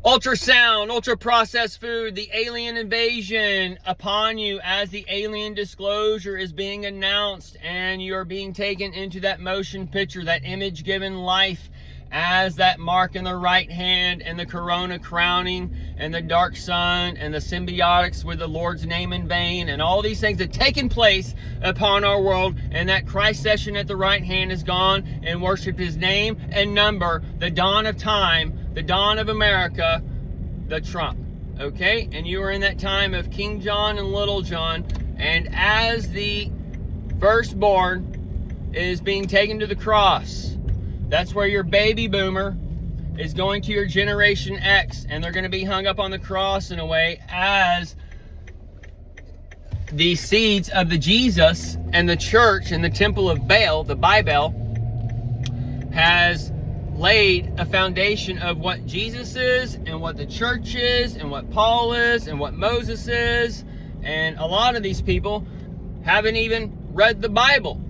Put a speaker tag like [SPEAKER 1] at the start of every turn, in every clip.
[SPEAKER 1] Ultrasound, ultra-processed food, the alien invasion upon you as the alien disclosure is being announced, and you are being taken into that motion picture, that image given life, as that mark in the right hand, and the corona crowning, and the dark sun, and the symbiotics with the Lord's name in vain, and all these things that taken place upon our world, and that Christ session at the right hand is gone, and worship his name and number, the dawn of time, the dawn of America, the Trump. Okay? And you are in that time of King John and Little John, and as the firstborn is being taken to the cross, that's where your baby boomer is going to your Generation X, and they're going to be hung up on the cross in a way as the seeds of the Jesus and the church and the temple of Baal, the Bible, has laid a foundation of what Jesus is and what the church is and what Paul is and what Moses is. And a lot of these people haven't even read the Bible.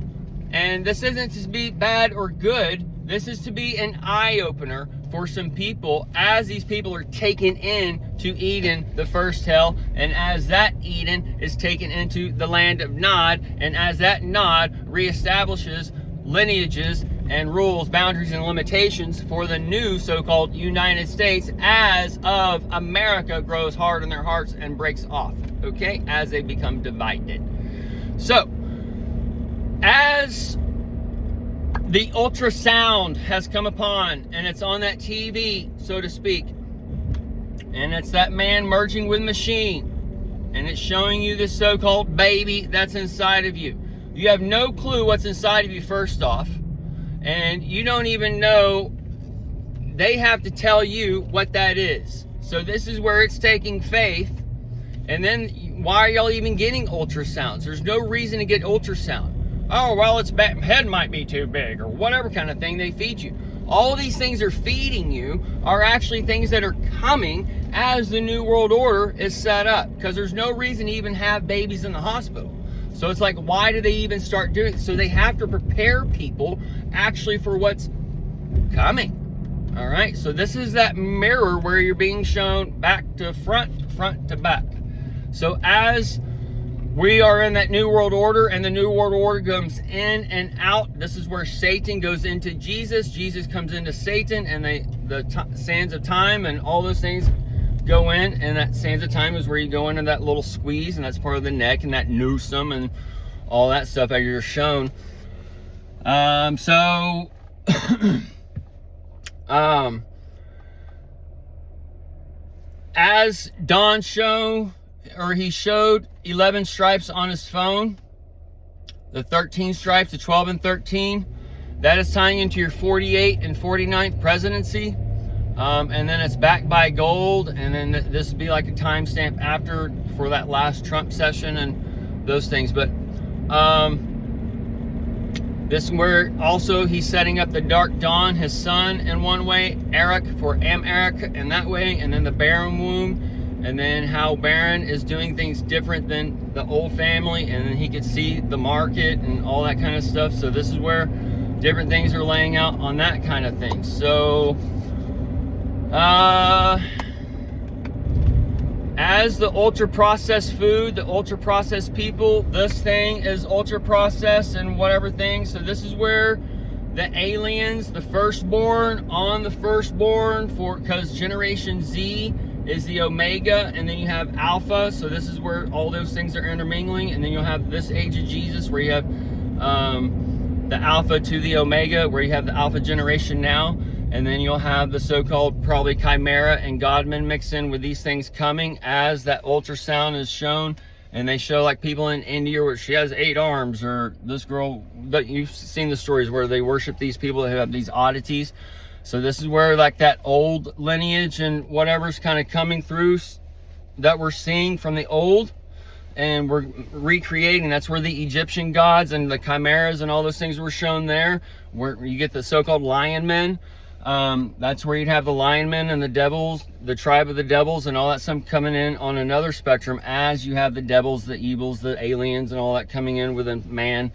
[SPEAKER 1] And this isn't to be bad or good. This is to be an eye-opener for some people as these people are taken in to Eden, the first hell, and as that Eden is taken into the land of Nod, and as that Nod reestablishes lineages and rules, boundaries, and limitations for the new so-called United States as of America grows hard in their hearts and breaks off, okay, as they become divided. So, as the ultrasound has come upon, and it's on that TV, so to speak, and it's that man merging with machine, and it's showing you this so-called baby that's inside of you. You have no clue what's inside of you, first off, and you don't even know. They have to tell you what that is. So this is where it's taking faith. And then why are y'all even getting ultrasounds? There's no reason to get ultrasound. Oh, well, its head might be too big, or whatever kind of thing they feed you. All these things are feeding you are actually things that are coming as the New World Order is set up, because there's no reason to even have babies in the hospital. So it's like, why do they even start doing it? So they have to prepare people actually for what's coming. All right, so this is that mirror where you're being shown back to front, front to back. So as we are in that New World Order, and the New World Order comes in and out. This is where Satan goes into Jesus. Jesus comes into Satan, and the sands of time and all those things go in. And that sands of time is where you go into that little squeeze, and that's part of the neck, and that newsome and all that stuff that you're shown. As Don he showed 11 stripes on his phone, the 13 stripes, the 12 and 13, that is tying into your 48 and 49th presidency, and then it's backed by gold, and then this would be like a timestamp after for that last Trump session and those things. But this is where also he's setting up the Dark Dawn, his son, in one way, Eric for Eric in that way, and then the barren womb. And then how Baron is doing things different than the old family, and then he could see the market and all that kind of stuff. So this is where different things are laying out on that kind of thing. So as the ultra-processed food, the ultra-processed people, this thing is ultra-processed and whatever thing. So this is where the aliens, the firstborn on the firstborn, because Generation Z is the Omega, and then you have Alpha. So this is where all those things are intermingling, and then you'll have this age of Jesus where you have the Alpha to the Omega, where you have the Alpha generation now, and then you'll have the so-called probably Chimera and Godman mix in with these things coming as that ultrasound is shown. And they show like people in India where she has 8 arms, or this girl that you've seen the stories where they worship these people that have these oddities. So this is where like that old lineage and whatever's kind of coming through that we're seeing from the old, and we're recreating. That's where the Egyptian gods and the chimeras and all those things were shown there, where you get the so-called lion men. That's where you'd have the lion men and the devils, the tribe of the devils, and all that stuff coming in on another spectrum, as you have the devils, the evils, the aliens, and all that coming in within man,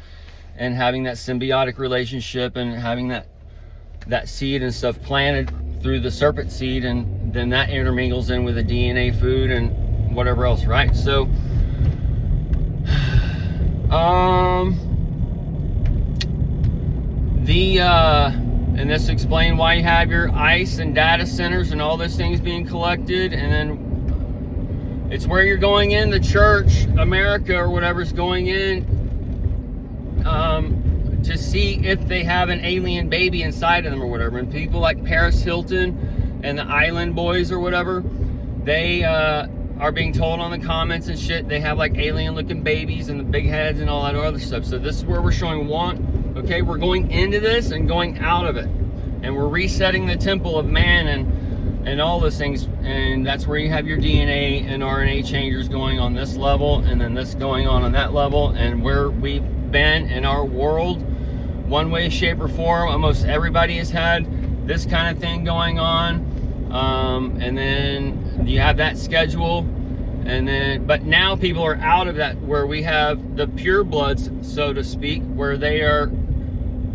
[SPEAKER 1] and having that symbiotic relationship, and having that seed and stuff planted through the serpent seed, and then that intermingles in with the DNA food and whatever else, right? So and this explains why you have your ICE and data centers and all those things being collected. And then it's where you're going in, the church, America or whatever's going in, to see if they have an alien baby inside of them or whatever. And people like Paris Hilton and the Island Boys or whatever, they are being told on the comments and shit, they have like alien looking babies and the big heads and all that other stuff. So this is where we're showing okay, we're going into this and going out of it, and we're resetting the temple of man and all those things. And that's where you have your DNA and RNA changers going on this level, and then this going on that level. And where we've been in our world, one way, shape, or form, almost everybody has had this kind of thing going on. And then you have that schedule, and then, but now people are out of that, where we have the pure bloods, so to speak, where they are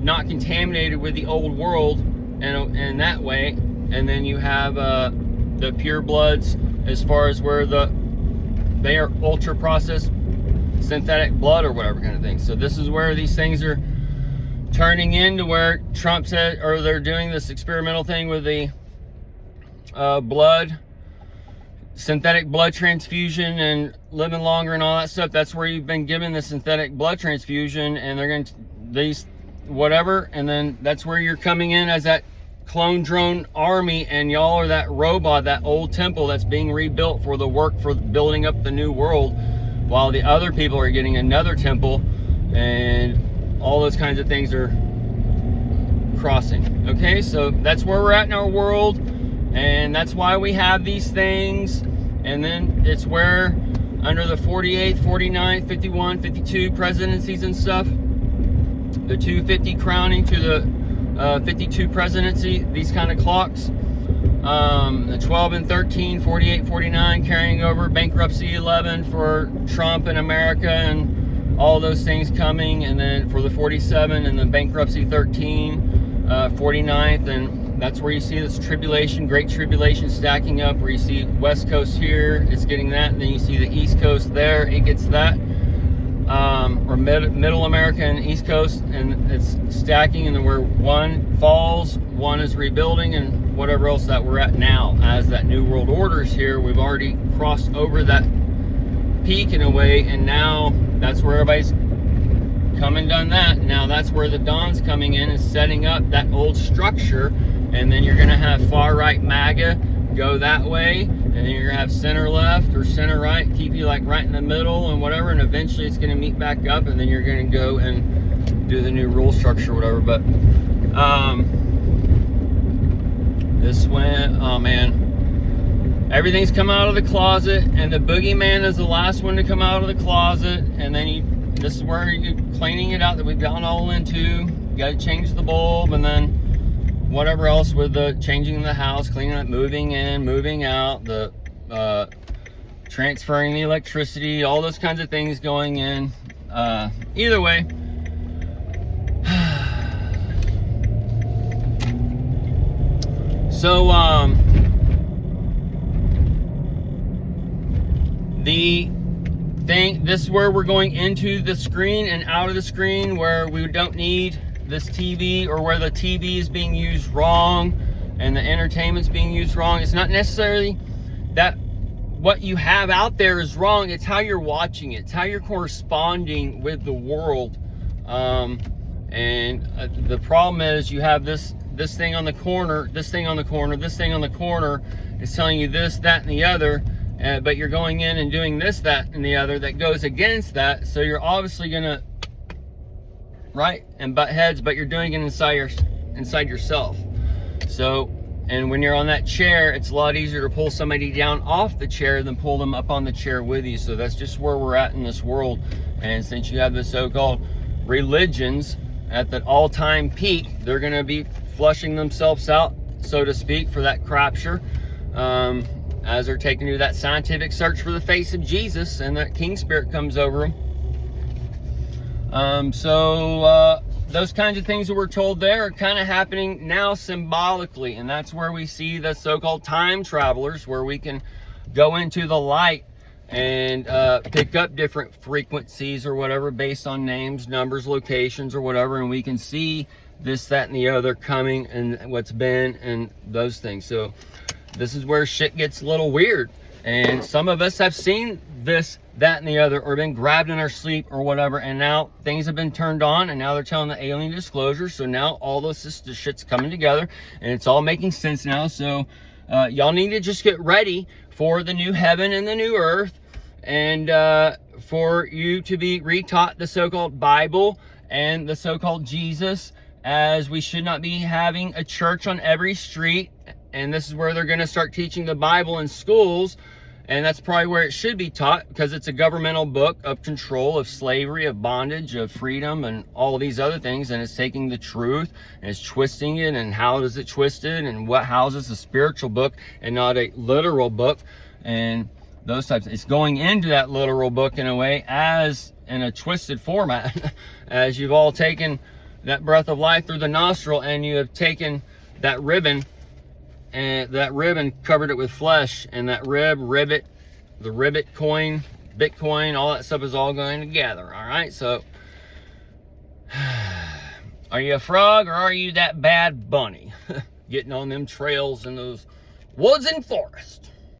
[SPEAKER 1] not contaminated with the old world, and that way. And then you have the pure bloods, as far as where they are ultra processed synthetic blood or whatever kind of thing. So this is where these things are turning into, where Trump said, or they're doing this experimental thing with the synthetic blood transfusion and living longer and all that stuff. That's where you've been given the synthetic blood transfusion, and they're going to these whatever, and then that's where you're coming in as that clone drone army, and y'all are that robot, that old temple that's being rebuilt for the work for building up the new world, while the other people are getting another temple, and all those kinds of things are crossing. Okay, so that's where we're at in our world, and that's why we have these things. And then it's where under the 48th, 49th, 51, 52 presidencies and stuff, the 250 crowning to the 52 presidency, these kind of clocks, the 12 and 13, 48, 49 carrying over, bankruptcy 11 for Trump and America and all those things coming, and then for the 47 and the bankruptcy 13, 49th, and that's where you see this tribulation, great tribulation stacking up, where you see West Coast here, it's getting that, and then you see the East Coast there, it gets that. Or middle America and East Coast, and it's stacking, and then where one falls, one is rebuilding, and whatever else that we're at now as that new world order is here. We've already crossed over that peak in a way, and now that's where everybody's come and done that. Now that's where the Dawn's coming in and setting up that old structure, and then you're going to have far right MAGA go that way, and then you're gonna have center left or center right, keep you like right in the middle and whatever, and eventually it's gonna meet back up, and then you're gonna go and do the new rule structure or whatever. But this went, oh man, everything's come out of the closet, and the boogeyman is the last one to come out of the closet. And then this is where you're cleaning it out that we've gone all into. You gotta change the bulb, and then whatever else with the changing the house, cleaning up, moving in, moving out, the transferring the electricity, all those kinds of things going in. Either way, so the thing, this is where we're going into the screen and out of the screen, where we don't need this TV, or where the TV is being used wrong and the entertainment's being used wrong. It's not necessarily that what you have out there is wrong, it's how you're watching it, it's how you're corresponding with the world. The problem is you have this thing on the corner, this thing on the corner, this thing on the corner is telling you this, that, and the other, but you're going in and doing this, that, and the other that goes against that. So you're obviously gonna right and butt heads, but you're doing it inside yourself. So, and when you're on that chair, it's a lot easier to pull somebody down off the chair than pull them up on the chair with you. So that's just where we're at in this world. And since you have the so-called religions at the all-time peak, they're going to be flushing themselves out, so to speak, for that crapture, as they're taking to that scientific search for the face of Jesus, and that king spirit comes over them. those kinds of things that we're told there are kind of happening now symbolically, and that's where we see the so-called time travelers, where we can go into the light and pick up different frequencies or whatever based on names, numbers, locations, or whatever, and we can see this, that, and the other coming and what's been and those things. So this is where shit gets a little weird, and some of us have seen this, that, and the other, or been grabbed in our sleep or whatever, and now things have been turned on, and now they're telling the alien disclosure. So now all this shit's coming together, and it's all making sense now. So y'all need to just get ready for the new heaven and the new earth, and for you to be retaught the so-called Bible and the so-called Jesus, as we should not be having a church on every street. And this is where they're going to start teaching the Bible in schools, and that's probably where it should be taught, because it's a governmental book of control, of slavery, of bondage, of freedom, and all of these other things. And it's taking the truth and it's twisting it, and how does it twist it, and what houses a spiritual book and not a literal book, and those types. It's going into that literal book in a way, as in a twisted format, as you've all taken that breath of life through the nostril, and you have taken that ribbon, and that ribbon covered it with flesh, and that ribbit, the ribbit coin, Bitcoin, all that stuff is all going together. All right, so are you a frog, or are you that bad bunny getting on them trails in those woods and forests?